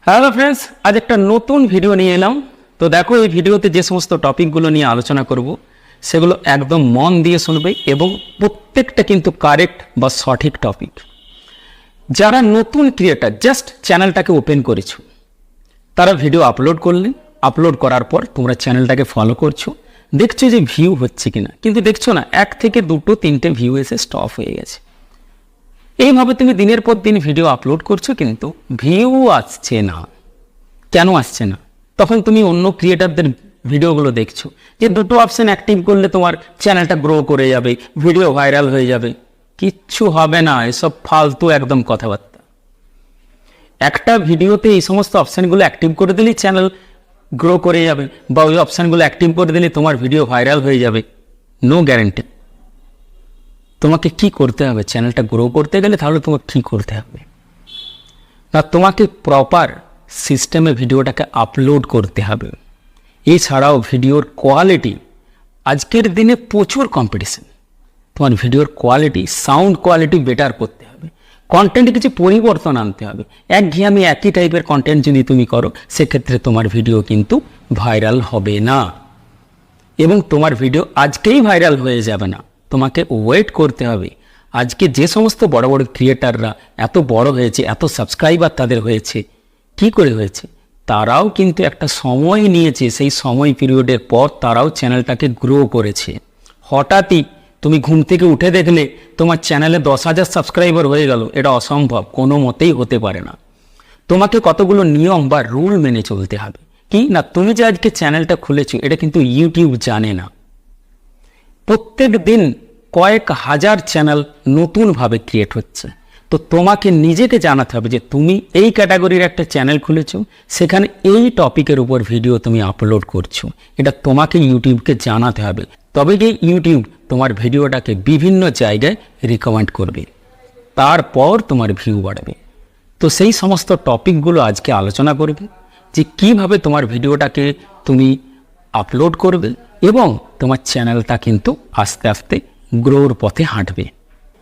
Hello friends, আজ একটা নতুন ভিডিও নিয়ে এলাম। তো দেখো, এই ভিডিওতে যে সমস্ত টপিকগুলো নিয়ে আলোচনা করব সেগুলো একদম মন দিয়ে শুনবে এবং প্রত্যেকটা কিন্তু কারেক্ট বা সঠিক টপিক। যারা নতুন ক্রিয়েটার জাস্ট চ্যানেলটাকে ওপেন করেছো, তারা ভিডিও আপলোড করলে, আপলোড করার পর তোমরা চ্যানেলটাকে ফলো করছো, দেখছো যে ভিউ হচ্ছে কিনা, কিন্তু দেখছো না, 1 থেকে 2, 3টে ভিউ এসে স্টপ হয়ে গেছে। এইভাবে তুমি দিনের পর দিন ভিডিও আপলোড করছো কিন্তু ভিউ আসছে না। কেন আসছে না? তখন তুমি অন্য ক্রিয়েটারদের ভিডিওগুলো দেখছো যে 2টো অপশন অ্যাক্টিভ করলে তোমার চ্যানেলটা গ্রো করে যাবে, ভিডিও ভাইরাল হয়ে যাবে। কিচ্ছু হবে না, এসব ফালতু একদম কথাবার্তা। একটা ভিডিওতে এই সমস্ত অপশানগুলো অ্যাক্টিভ করে দিলেই চ্যানেল গ্রো করে যাবে, বা ওই অপশানগুলো অ্যাক্টিভ করে দিলে তোমার ভিডিও ভাইরাল হয়ে যাবে, নো গ্যারেন্টি। তোমাকে কি করতে হবে? চ্যানেলটা গ্রো করতে গেলে তাহলে তোমাকে কি করতে হবে না, তোমাকে প্রপার সিস্টেমে ভিডিওটাকে আপলোড করতে হবে। এছাড়াও ভিডিওর কোয়ালিটি, আজকের দিনে প্রচুর কম্পিটিশন। তোমার ভিডিওর কোয়ালিটি, সাউন্ড কোয়ালিটি বেটার করতে হবে, কন্টেন্টে কিছু পরিবর্তন আনতে হবে। একঘেয়েমি একই টাইপের কন্টেন্ট যদি তুমি করো, সেক্ষেত্রে তোমার ভিডিও কিন্তু ভাইরাল হবে না, এবং তোমার ভিডিও আজকেই ভাইরাল হয়ে যাবে না। তোমাকে ওয়েট করতে হবে। আজকে যে সমস্ত বড় বড় ক্রিয়েটাররা এত বড় হয়েছে, এত সাবস্ক্রাইবার তাদের হয়েছে, কি করে হয়েছে? তারাও কিন্তু একটা সময় নিয়েছে, সেই সময় পিরিয়ডের পর তারাও চ্যানেলটাকে গ্রো করেছে। হঠাৎই তুমি ঘুম থেকে উঠে দেখলে তোমার চ্যানেলে 10,000 সাবস্ক্রাইবার হয়ে গেল, এটা অসম্ভব, কোনো মতেই হতে পারে না। তোমাকে কতগুলো নিয়ম বা রুল মেনে চলতে হবে। কি না, তুমি যে আজকে চ্যানেলটা খুলেছো, এটা কিন্তু ইউটিউব জানে না। প্রত্যেক দিন কয়েক হাজার চ্যানেল নতুনভাবে ক্রিয়েট হচ্ছে। তো তোমাকে নিজেকে জানাতে হবে যে তুমি এই ক্যাটাগরির একটা চ্যানেল খুলেছো, সেখানে এই টপিকের উপর ভিডিও তুমি আপলোড করছো। এটা তোমাকে ইউটিউবকে জানাতে হবে, তবে গিয়ে ইউটিউব তোমার ভিডিওটাকে বিভিন্ন জায়গায় রিকমেন্ড করবে, তারপর তোমার ভিউ বাড়বে। তো সেই সমস্ত টপিকগুলো আজকে আলোচনা করবে, যে কিভাবে তোমার ভিডিওটাকে তুমি আপলোড করবে এবং তোমার চ্যানেলটা কিন্তু আস্তে আস্তে গ্রোর পথে হাঁটবে।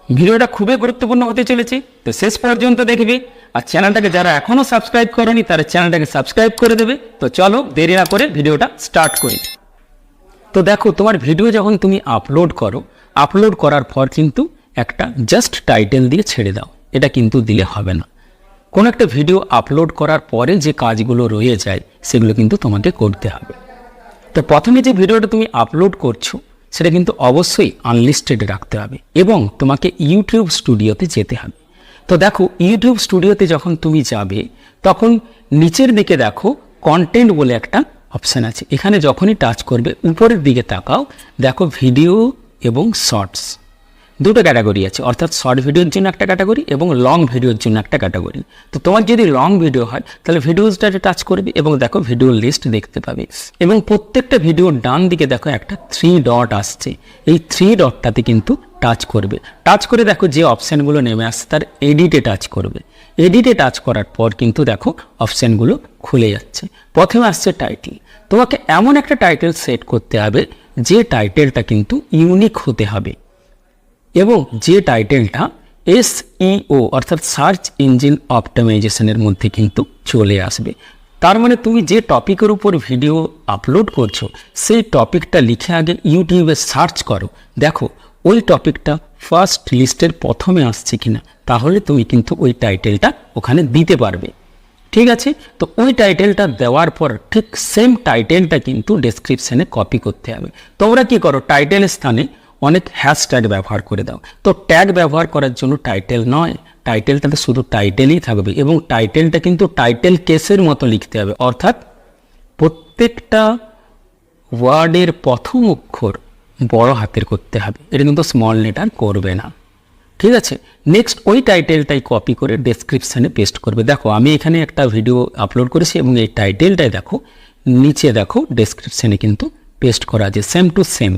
ভিডিওটা খুবই গুরুত্বপূর্ণ হতে চলেছে, তো শেষ পর্যন্ত দেখবে। আর চ্যানেলটাকে যারা এখনও সাবস্ক্রাইব করেনি, তারা চ্যানেলটাকে সাবস্ক্রাইব করে দেবে। তো চলো দেরি না করে ভিডিওটা স্টার্ট করি। তো দেখো, তোমার ভিডিও যখন তুমি আপলোড করো, আপলোড করার পর কিন্তু একটা জাস্ট টাইটেল দিয়ে ছেড়ে দাও, এটা কিন্তু দিলে হবে না। কোনো একটা ভিডিও আপলোড করার পরে যে কাজগুলো রয়ে যায়, সেগুলো কিন্তু তোমাকে করতে হবে। তো প্রথমে যে ভিডিওটা তুমি আপলোড করছো, সেটা কিন্তু অবশ্যই আনলিস্টেড রাখতে হবে এবং তোমাকে ইউটিউব স্টুডিওতে যেতে হবে। তো দেখো, ইউটিউব স্টুডিওতে যখন তুমি যাবে, তখন নিচের দিকে দেখো কন্টেন্ট বলে একটা অপশান আছে। এখানে যখনই টাচ করবে, উপরের দিকে তাকাও, দেখো ভিডিও এবং শর্টস, দুটো ক্যাটাগরি আছে, অর্থাৎ শর্ট ভিডিওর জন্য একটা ক্যাটাগরি এবং লং ভিডিওর জন্য একটা ক্যাটাগরি। তো তোমার যদি লং ভিডিও হয়, তাহলে ভিডিওসটাতে টাচ করবে এবং দেখো ভিডিও লিস্ট দেখতে পাবে, এবং প্রত্যেকটা ভিডিওর ডান দিকে দেখো একটা 3 ডট আসছে। এই 3 ডটটাতে কিন্তু টাচ করবে। টাচ করে দেখো যে অপশানগুলো নেমে আসছে, তার এডিটে টাচ করবে। এডিটে টাচ করার পর কিন্তু দেখো অপশানগুলো খুলে যাচ্ছে। প্রথমে আসছে টাইটেল। তোমাকে এমন একটা টাইটেল সেট করতে হবে, যে টাইটেলটা কিন্তু ইউনিক হতে হবে এবং যে টাইটেলটা SEO অর্থাৎ সার্চ ইঞ্জিন অপটিমাইজেশনের মধ্যে কিন্তু চলে আসবে। তার মানে তুমি যে টপিকের উপর ভিডিও আপলোড করছো, সেই টপিকটা লিখে আগে ইউটিউবে সার্চ করো, দেখো ওই টপিকটা ফার্স্ট লিস্টের প্রথমে আসছে কিনা, তাহলে তুমি কিন্তু ওই টাইটেলটা ওখানে দিতে পারবে। ঠিক আছে? তো ওই টাইটেলটা দেওয়ার পর ঠিক সেম টাইটেলটা কিন্তু ডেসক্রিপশানে কপি করতে হবে। তোমরা কি করো, টাইটেলের স্থানে অনেক হ্যাশট্যাগ ব্যবহার করে দাও। তো ট্যাগ ব্যবহার করার জন্য টাইটেল নয়, টাইটেলটাতে শুধু টাইটেলই থাকবে, এবং টাইটেলটা কিন্তু টাইটেল কেসের মতো লিখতে হবে, অর্থাৎ প্রত্যেকটা ওয়ার্ডের প্রথম অক্ষর বড় হাতের করতে হবে, এটা কিন্তু স্মল লেটার করবে না। ঠিক আছে? নেক্সট ওই টাইটেলটাই কপি করে ডেসক্রিপশানে পেস্ট করবে। দেখো, আমি এখানে একটা ভিডিও আপলোড করেছি এবং এই টাইটেলটাই দেখো নিচে দেখো ডেসক্রিপশানে কিন্তু পেস্ট করা আছে, সেম টু সেম।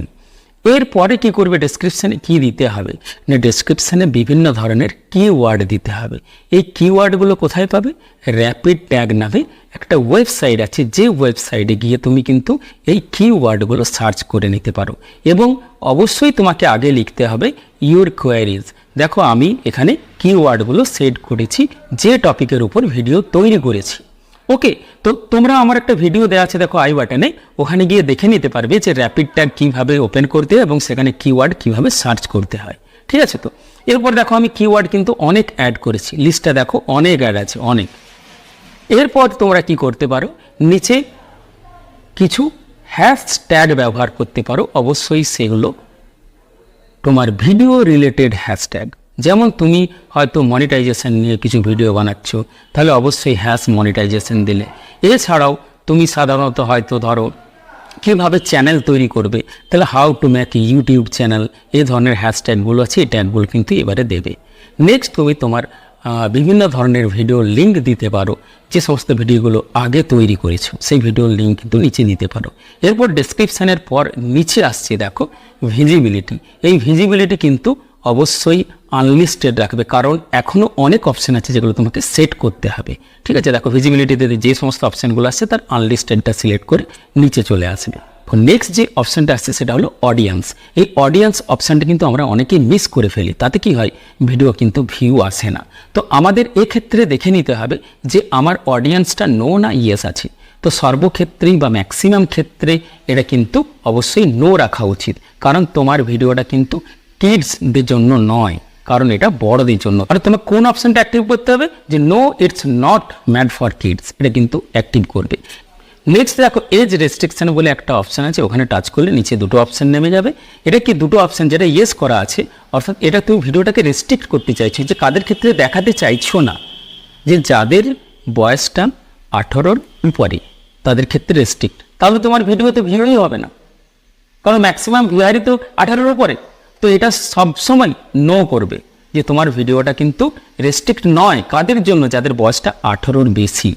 এরপরে কি করবে, ডেসক্রিপশানে কি দিতে হবে না, ডেসক্রিপশানে বিভিন্ন ধরনের কিওয়ার্ড দিতে হবে। এই কিওয়ার্ডগুলো কোথায় পাবে? র্যাপিড ট্যাগ নামে একটা ওয়েবসাইট আছে, যে ওয়েবসাইটে গিয়ে তুমি কিন্তু এই কিওয়ার্ডগুলো সার্চ করে নিতে পারো। এবং অবশ্যই তোমাকে আগে লিখতে হবে ইউর কোয়ারিজ। দেখো, আমি এখানে কিওয়ার্ডগুলো সেট করেছি যে টপিকের উপর ভিডিও তৈরি করেছি। ওকে, তো তোমরা আমার একটা ভিডিও দেওয়া আছে দেখো আই বাটনে, ওখানে গিয়ে দেখে নিতে পারবে যে র্যাপিড ট্যাগ কীভাবে ওপেন করতে হয় এবং সেখানে কিওয়ার্ড কীভাবে সার্চ করতে হয়। ঠিক আছে, তো এরপর দেখো আমি কিওয়ার্ড কিন্তু অনেক অ্যাড করেছি, লিস্টটা দেখো অনেক অ্যাড আছে, অনেক। এরপর তোমরা কি করতে পারো, নিচে কিছু হ্যাশট্যাগ ব্যবহার করতে পারো, অবশ্যই সেগুলো তোমার ভিডিও রিলেটেড হ্যাশট্যাগ। যেমন তুমি হয়তো মনিটাইজেশন নিয়ে কিছু ভিডিও বানাচ্ছ, তাহলে অবশ্যই মনিটাইজেশন দিলে। এছাড়াও তুমি সাধারণত হয়তো ধরো কীভাবে চ্যানেল তৈরি করবে, তাহলে how to make YouTube channel, এই ধরনের হ্যাশট্যাগুলো আছে, এই ট্যাগগুলো কিন্তু এবারে দেবে। নেক্সট তুমি তোমার বিভিন্ন ধরনের ভিডিও লিঙ্ক দিতে পারো, যে সমস্ত ভিডিওগুলো আগে তৈরি করেছো সেই ভিডিওর লিঙ্ক কিন্তু নিচে দিতে পারো। এরপর ডেসক্রিপশানের পর নিচে আসছে দেখো ভিজিবিলিটি। এই ভিজিবিলিটি কিন্তু অবশ্যই আনলিস্টেড রাখবে, কারণ এখনও অনেক অপশান আছে যেগুলো তোমাকে সেট করতে হবে। ঠিক আছে, দেখো ভিজিবিলিটিতে যে সমস্ত অপশানগুলো আছে তার আনলিস্টেডটা সিলেক্ট করে নিচে চলে আসবে। নেক্সট যে অপশানটা আসছে সেটা হলো অডিয়েন্স। এই অডিয়েন্স অপশানটা কিন্তু আমরা অনেকেই মিস করে ফেলি, তাতে কি হয়, ভিডিও কিন্তু ভিউ আসে না। তো আমাদের এক্ষেত্রে দেখে নিতে হবে যে আমার অডিয়েন্সটা নো না ইয়েস আছে। তো সর্বক্ষেত্রেই বা ম্যাক্সিমাম ক্ষেত্রে এটা কিন্তু অবশ্যই নো রাখা উচিত, কারণ তোমার ভিডিওটা কিন্তু কিডসদের জন্য নয়, কারণ এটা বড়দের জন্য। আর তোমার কোন অপশানটা অ্যাক্টিভ করতে হবে, যে no it's not made for kids, এটা কিন্তু অ্যাক্টিভ করবে। নেক্সট দেখো এজ রেস্ট্রিকশন বলে একটা অপশান আছে, ওখানে টাচ করলে নিচে দুটো অপশান নেমে যাবে। এটা কি দুটো অপশান, যেটা ইয়েস করা আছে, অর্থাৎ এটা তুমি ভিডিওটাকে রেস্ট্রিক্ট করতে চাইছো, যে কাদের ক্ষেত্রে দেখাতে চাইছো না, যে যাদের বয়সটা 18-র উপরে তাদের ক্ষেত্রে রেস্ট্রিক্ট, তাহলে তোমার ভিডিওতে ভিউই হবে না, কারণ ম্যাক্সিমাম ভিউয়ারই তো 18-র উপরে। তো এটা সবসময় নো করবে যে তোমার ভিডিওটা কিন্তু রেস্ট্রিক্ট নয়, কাদের জন্য, যাদের বয়সটা 18-র বেশি,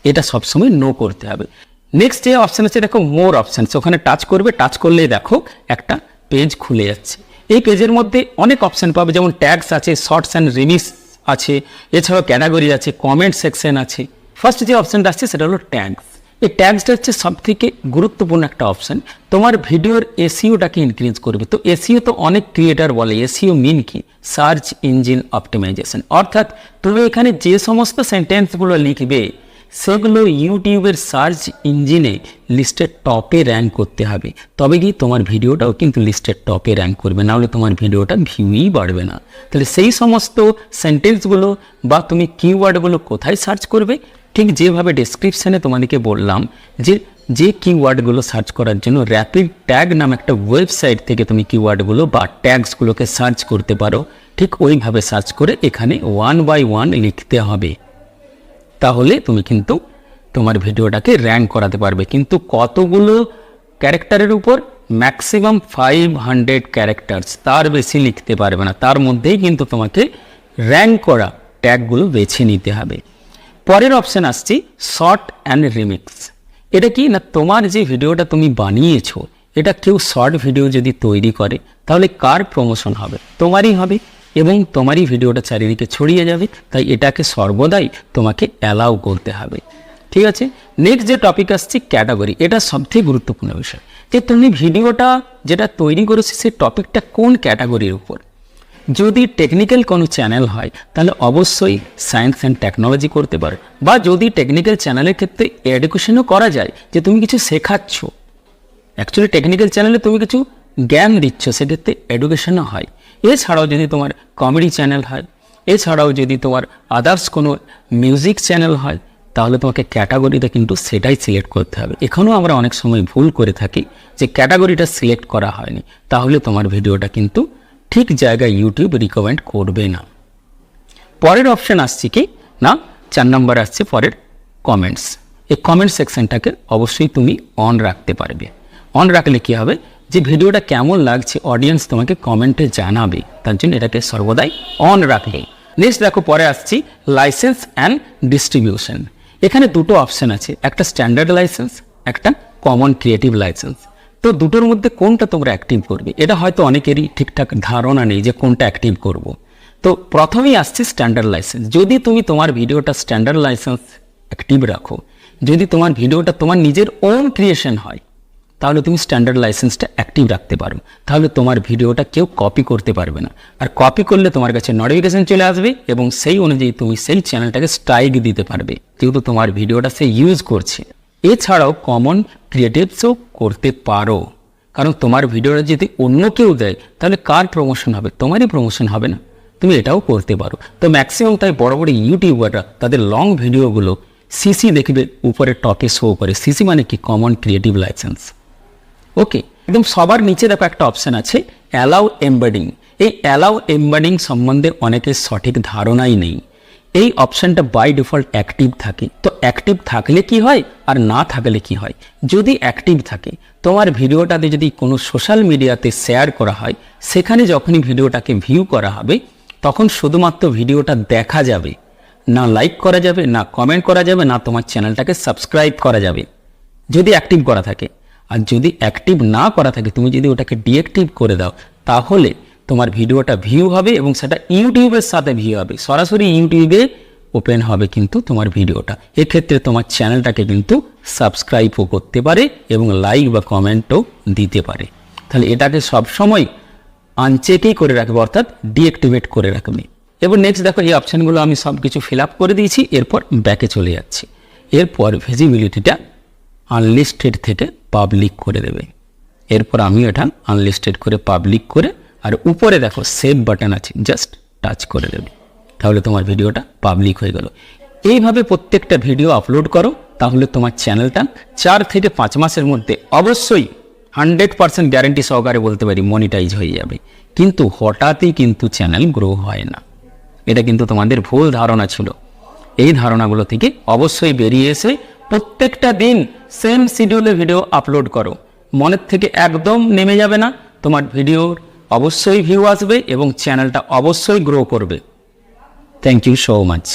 এটা সবসময় নো করতে হবে। নেক্সট যে অপশান আছে দেখো মোর অপশানস, ওখানে টাচ করবে, টাচ করলেই দেখো একটা পেজ খুলে যাচ্ছে। এই পেজের মধ্যে অনেক অপশান পাবে, যেমন ট্যাগস আছে, শর্টস অ্যান্ড রিমিক্স আছে, এছাড়াও ক্যাটাগরি আছে, কমেন্ট সেকশন আছে। ফার্স্ট যে অপশানটা আসছে সেটা হলো ট্যাগস। এই ট্যাগসটা হচ্ছে সবথেকে গুরুত্বপূর্ণ একটা অপশান, তোমার ভিডিওর এসইওটাকে ইনক্রিজ করবে। তো এসইও তো অনেক ক্রিয়েটার বলে, এসইও মিন কি, সার্চ ইঞ্জিন অপটিমাইজেশন, অর্থাৎ তুমি এখানে যে সমস্ত সেন্টেন্সগুলো লিখবে সেগুলো ইউটিউবের সার্চ ইঞ্জিনে লিস্টের টপে র্যাঙ্ক করতে হবে, তবে কি তোমার ভিডিওটাও কিন্তু লিস্টের টপে র্যাঙ্ক করবে, নাহলে তোমার ভিডিওটা ভিউই বাড়বে না। তাহলে সেই সমস্ত সেন্টেন্সগুলো বা তুমি কিওয়ার্ডগুলো কোথায় সার্চ করবে, ঠিক যেভাবে ডেসক্রিপশানে তোমাদেরকে বললাম যে কিওয়ার্ডগুলো সার্চ করার জন্য র্যাপিড ট্যাগ নামে একটা ওয়েবসাইট থেকে তুমি কিওয়ার্ডগুলো বা ট্যাগসগুলোকে সার্চ করতে পারো, ঠিক ওইভাবে সার্চ করে এখানে 1 বাই 1 লিখতে হবে, তাহলে তুমি কিন্তু তোমার ভিডিওটাকে র্যাঙ্ক করাতে পারবে। কিন্তু কতগুলো ক্যারেক্টারের উপর, ম্যাক্সিমাম 500 ক্যারেক্টার্স, তার বেশি লিখতে পারবে না, তার মধ্যেই কিন্তু তোমাকে র্যাঙ্ক করা ট্যাগগুলো বেছে নিতে হবে। পরের অপশান আসছি শর্ট অ্যান্ড রিমিক্স। এটা কি না, তোমার যে ভিডিওটা তুমি বানিয়েছো এটা কেউ শর্ট ভিডিও যদি তৈরি করে তাহলে কার প্রমোশন হবে, তোমারই হবে, এবং তোমারই ভিডিওটা চারিদিকে ছড়িয়ে যাবে। তাই এটাকে সর্বদাই তোমাকে অ্যালাউ করতে হবে। ঠিক আছে, নেক্সট যে টপিক আসছে ক্যাটাগরি। এটা সবথেকে গুরুত্বপূর্ণ বিষয়, যে তুমি ভিডিওটা যেটা তৈরি করেছো সেই টপিকটা কোন ক্যাটাগরির উপর। যদি টেকনিক্যাল কোনো চ্যানেল হয় তাহলে অবশ্যই সায়েন্স অ্যান্ড টেকনোলজি করতে পারো, বা যদি টেকনিক্যাল চ্যানেলের ক্ষেত্রে এডুকেশনও করা যায়, যে তুমি কিছু শেখাচ্ছ, অ্যাকচুয়ালি টেকনিক্যাল চ্যানেলে তুমি কিছু জ্ঞান দিচ্ছ, সেক্ষেত্রে এডুকেশনও হয়। এছাড়াও যদি তোমার কমেডি চ্যানেল হয়, এছাড়াও যদি তোমার আদার্স কোনো মিউজিক চ্যানেল হয়, তাহলে তোমাকে ক্যাটাগরিটা কিন্তু সেটাই সিলেক্ট করতে হবে। এখানেও আমরা অনেক সময় ভুল করে থাকি, যে ক্যাটাগরিটা সিলেক্ট করা হয়নি, তাহলে তোমার ভিডিওটা কিন্তু ঠিক জায়গায় ইউটিউব রিকমেন্ড করবে না। পরের অপশান আসছে কি না, 4 নম্বর আসছে পরের কমেন্টস। এই কমেন্ট সেকশনটাকে অবশ্যই তুমি অন রাখতে পারবে। অন রাখলে কি হবে, যে ভিডিওটা কেমন লাগছে অডিয়েন্স তোমাকে কমেন্টে জানাবে, তার জন্য এটাকে সর্বদাই অন রাখলে। নেক্সট দেখো পরে আসছি লাইসেন্স অ্যান্ড ডিস্ট্রিবিউশন। এখানে দুটো অপশান আছে, একটা স্ট্যান্ডার্ড লাইসেন্স, একটা কমন ক্রিয়েটিভ লাইসেন্স। তো দুটোর মধ্যে কোনটা তোমরা অ্যাক্টিভ করবে, এটা হয়তো অনেকেরই ঠিকঠাক ধারণা নেই যে কোনটা অ্যাক্টিভ করব। তো প্রথমেই আসছে স্ট্যান্ডার্ড লাইসেন্স। যদি তুমি তোমার ভিডিওটা স্ট্যান্ডার্ড লাইসেন্স অ্যাক্টিভ রাখো, যদি তোমার ভিডিওটা তোমার নিজের ওন ক্রিয়েশন হয়, তাহলে তুমি স্ট্যান্ডার্ড লাইসেন্সটা অ্যাক্টিভ রাখতে পারো, তাহলে তোমার ভিডিওটা কেউ কপি করতে পারবে না। আর কপি করলে তোমার কাছে নোটিফিকেশন চলে আসবে এবং সেই অনুযায়ী তুমি সেই চ্যানেলটাকে স্ট্রাইক দিতে পারবে, যেহেতু তোমার ভিডিওটা সে ইউজ করছে। এছাড়াও কমন ক্রিয়েটিভসও করতে পারো, কারণ তোমার ভিডিওটা যদি অন্য কেউ দেয় তাহলে কার প্রমোশন হবে? তোমারই প্রমোশন হবে না। তুমি এটাও করতে পারো। তো ম্যাক্সিমাম তাই বড় বড় ইউটিউবাররা তাদের লং ভিডিওগুলো সিসি দেখবে উপরে টপে শো করে। সিসি মানে কি? Common creative licence. ওকে, একদম সবার নিচে দেখো একটা অপশান আছে অ্যালাউ এমবেডিং। এই অ্যালাউ এমবেডিং সম্বন্ধে অনেকের সঠিক ধারণাই নেই। এই অপশানটা বাই ডিফল্ট অ্যাক্টিভ থাকে। তো অ্যাক্টিভ থাকলে কি হয় আর না থাকলে কি হয়? যদি অ্যাক্টিভ থাকে, তোমার ভিডিওটাতে যদি কোনো সোশ্যাল মিডিয়াতে শেয়ার করা হয়, সেখানে যখনই ভিডিওটাকে ভিউ করা হবে তখন শুধুমাত্র ভিডিওটা দেখা যাবে, না লাইক করা যাবে, না কমেন্ট করা যাবে, না তোমার চ্যানেলটাকে সাবস্ক্রাইব করা যাবে, যদি অ্যাক্টিভ করা থাকে। আর যদি অ্যাক্টিভ না করা থাকে, তুমি যদি ওটাকে ডিঅ্যাক্টিভ করে দাও, তাহলে তোমার ভিডিওটা ভিউ হবে এবং সেটা ইউটিউবের সাথে ভিউ হবে, সরাসরি ইউটিউবে ওপেন হবে কিন্তু তোমার ভিডিওটা। এক্ষেত্রে তোমার চ্যানেলটাকে কিন্তু সাবস্ক্রাইবও করতে পারে এবং লাইক বা কমেন্টও দিতে পারে। তাহলে এটাকে সবসময় আনচেকই করে রাখবে, অর্থাৎ ডিঅ্যাক্টিভেট করে রাখবে। এবার নেক্সট দেখো, এই অপশানগুলো আমি সব কিছু ফিল আপ করে দিয়েছি। এরপর ব্যাকে চলে যাচ্ছি। এরপর ভিজিবিলিটিটা আনলিস্টেড থেকে পাবলিক করে দেবে। এরপর আমি এটা আনলিস্টেড করে পাবলিক করে, আর উপরে দেখো সেভ বাটন আছে, জাস্ট টাচ করে দেবে, তাহলে তোমার ভিডিওটা পাবলিক হয়ে গেল। এইভাবে প্রত্যেকটা ভিডিও আপলোড করো, তাহলে তোমার চ্যানেলটা 4 থেকে 5 মাসের মধ্যে অবশ্যই 100% গ্যারেন্টি সহকারে বলতে পারি মনিটাইজ হয়ে যাবে। কিন্তু হঠাৎই কিন্তু চ্যানেল গ্রো হয় না, এটা কিন্তু তোমাদের ভুল ধারণা ছিল। এই ধারণাগুলো থেকে অবশ্যই বেরিয়ে এসে প্রত্যেকটা দিন সেম শিডিউলে ভিডিও আপলোড করো। মনের থেকে একদম নেমে যাবে না, তোমার ভিডিওর অবশ্যই ভিউ আসবে এবং চ্যানেলটা অবশ্যই গ্রো করবে। Thank you so much.